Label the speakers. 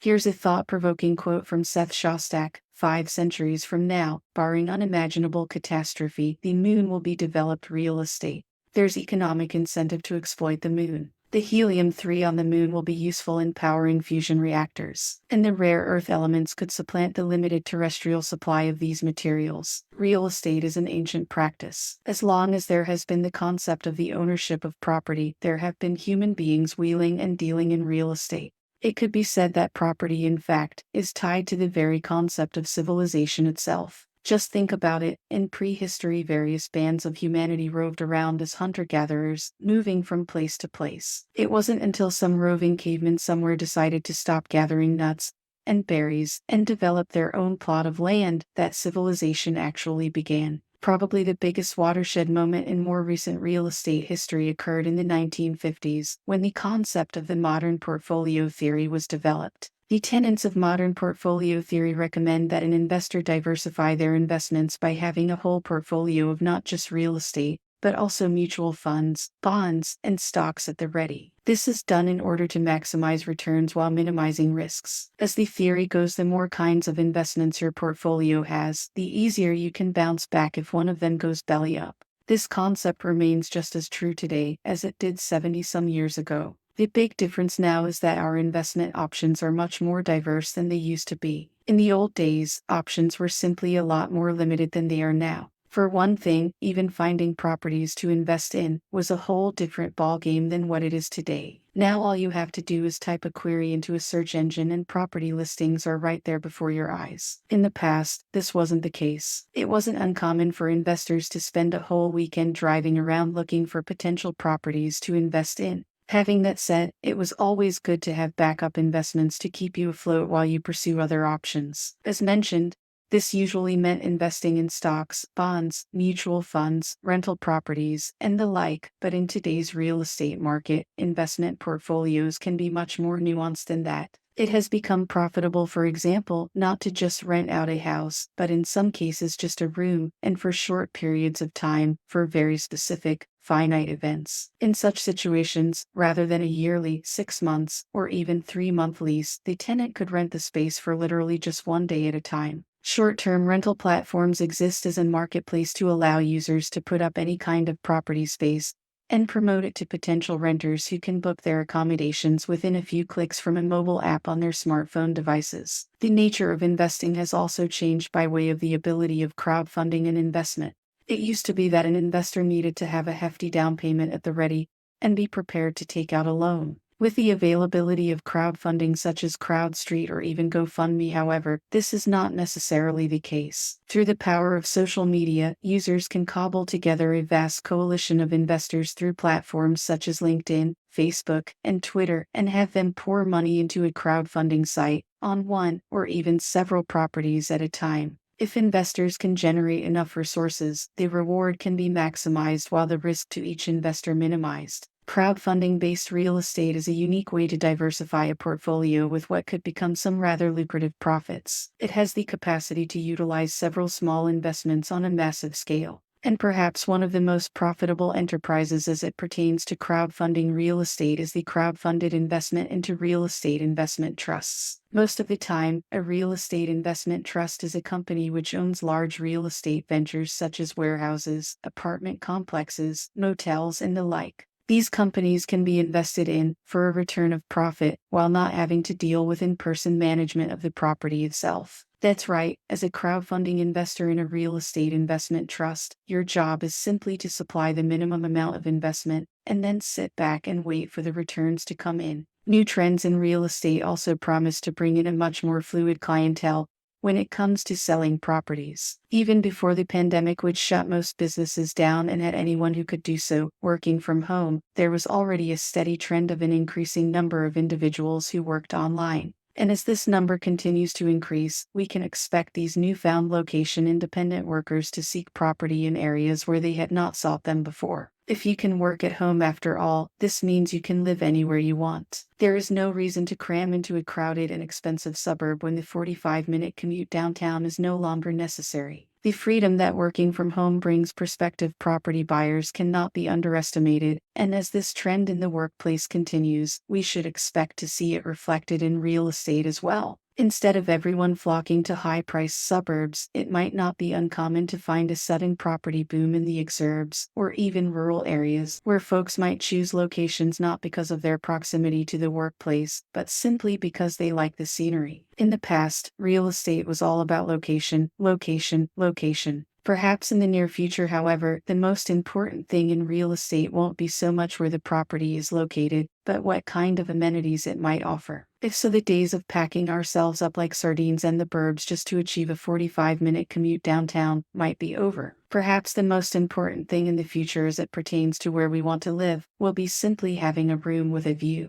Speaker 1: Here's a thought-provoking quote from Seth Shostak: 5 centuries from now, barring unimaginable catastrophe, the moon will be developed real estate. There's economic incentive to exploit the moon. The helium-3 on the moon will be useful in powering fusion reactors, and the rare earth elements could supplant the limited terrestrial supply of these materials. Real estate is an ancient practice. As long as there has been the concept of the ownership of property, there have been human beings wheeling and dealing in real estate. It could be said that property, in fact, is tied to the very concept of civilization itself. Just think about it. In prehistory, various bands of humanity roved around as hunter-gatherers, moving from place to place. It wasn't until some roving cavemen somewhere decided to stop gathering nuts and berries and develop their own plot of land that civilization actually began. Probably the biggest watershed moment in more recent real estate history occurred in the 1950s, when the concept of the modern portfolio theory was developed. The tenets of modern portfolio theory recommend that an investor diversify their investments by having a whole portfolio of not just real estate, but also mutual funds, bonds, and stocks at the ready. This is done in order to maximize returns while minimizing risks. As the theory goes, the more kinds of investments your portfolio has, the easier you can bounce back if one of them goes belly up. This concept remains just as true today as it did 70-some years ago. The big difference now is that our investment options are much more diverse than they used to be. In the old days, options were simply a lot more limited than they are now. For one thing, even finding properties to invest in was a whole different ballgame than what it is today. Now all you have to do is type a query into a search engine and property listings are right there before your eyes. In the past, this wasn't the case. It wasn't uncommon for investors to spend a whole weekend driving around looking for potential properties to invest in. Having that said, it was always good to have backup investments to keep you afloat while you pursue other options. As mentioned, this usually meant investing in stocks, bonds, mutual funds, rental properties, and the like, but in today's real estate market, investment portfolios can be much more nuanced than that. It has become profitable, for example, not to just rent out a house, but in some cases just a room, and for short periods of time, for very specific, finite events. In such situations, rather than a yearly, 6 months, or even 3-month lease, the tenant could rent the space for literally just one day at a time. Short-term rental platforms exist as a marketplace to allow users to put up any kind of property space and promote it to potential renters who can book their accommodations within a few clicks from a mobile app on their smartphone devices. The nature of investing has also changed by way of the ability of crowdfunding an investment. It used to be that an investor needed to have a hefty down payment at the ready and be prepared to take out a loan. With the availability of crowdfunding such as CrowdStreet or even GoFundMe, however, this is not necessarily the case. Through the power of social media, users can cobble together a vast coalition of investors through platforms such as LinkedIn, Facebook, and Twitter, and have them pour money into a crowdfunding site on one or even several properties at a time. If investors can generate enough resources, the reward can be maximized while the risk to each investor minimized. Crowdfunding-based real estate is a unique way to diversify a portfolio with what could become some rather lucrative profits. It has the capacity to utilize several small investments on a massive scale. And perhaps one of the most profitable enterprises as it pertains to crowdfunding real estate is the crowdfunded investment into real estate investment trusts. Most of the time, a real estate investment trust is a company which owns large real estate ventures such as warehouses, apartment complexes, motels, and the like. These companies can be invested in for a return of profit while not having to deal with in-person management of the property itself. That's right, as a crowdfunding investor in a real estate investment trust, your job is simply to supply the minimum amount of investment and then sit back and wait for the returns to come in. New trends in real estate also promise to bring in a much more fluid clientele when it comes to selling properties. Even before the pandemic, which shut most businesses down and had anyone who could do so working from home, there was already a steady trend of an increasing number of individuals who worked online. And as this number continues to increase, we can expect these newfound location-independent workers to seek property in areas where they had not sought them before. If you can work at home after all, this means you can live anywhere you want. There is no reason to cram into a crowded and expensive suburb when the 45-minute commute downtown is no longer necessary. The freedom that working from home brings prospective property buyers cannot be underestimated, and as this trend in the workplace continues, we should expect to see it reflected in real estate as well. Instead of everyone flocking to high-priced suburbs, it might not be uncommon to find a sudden property boom in the exurbs, or even rural areas, where folks might choose locations not because of their proximity to the workplace, but simply because they like the scenery. In the past, real estate was all about location, location, location. Perhaps in the near future, however, the most important thing in real estate won't be so much where the property is located, but what kind of amenities it might offer. If so, the days of packing ourselves up like sardines in the burbs just to achieve a 45-minute commute downtown might be over. Perhaps the most important thing in the future as it pertains to where we want to live will be simply having a room with a view.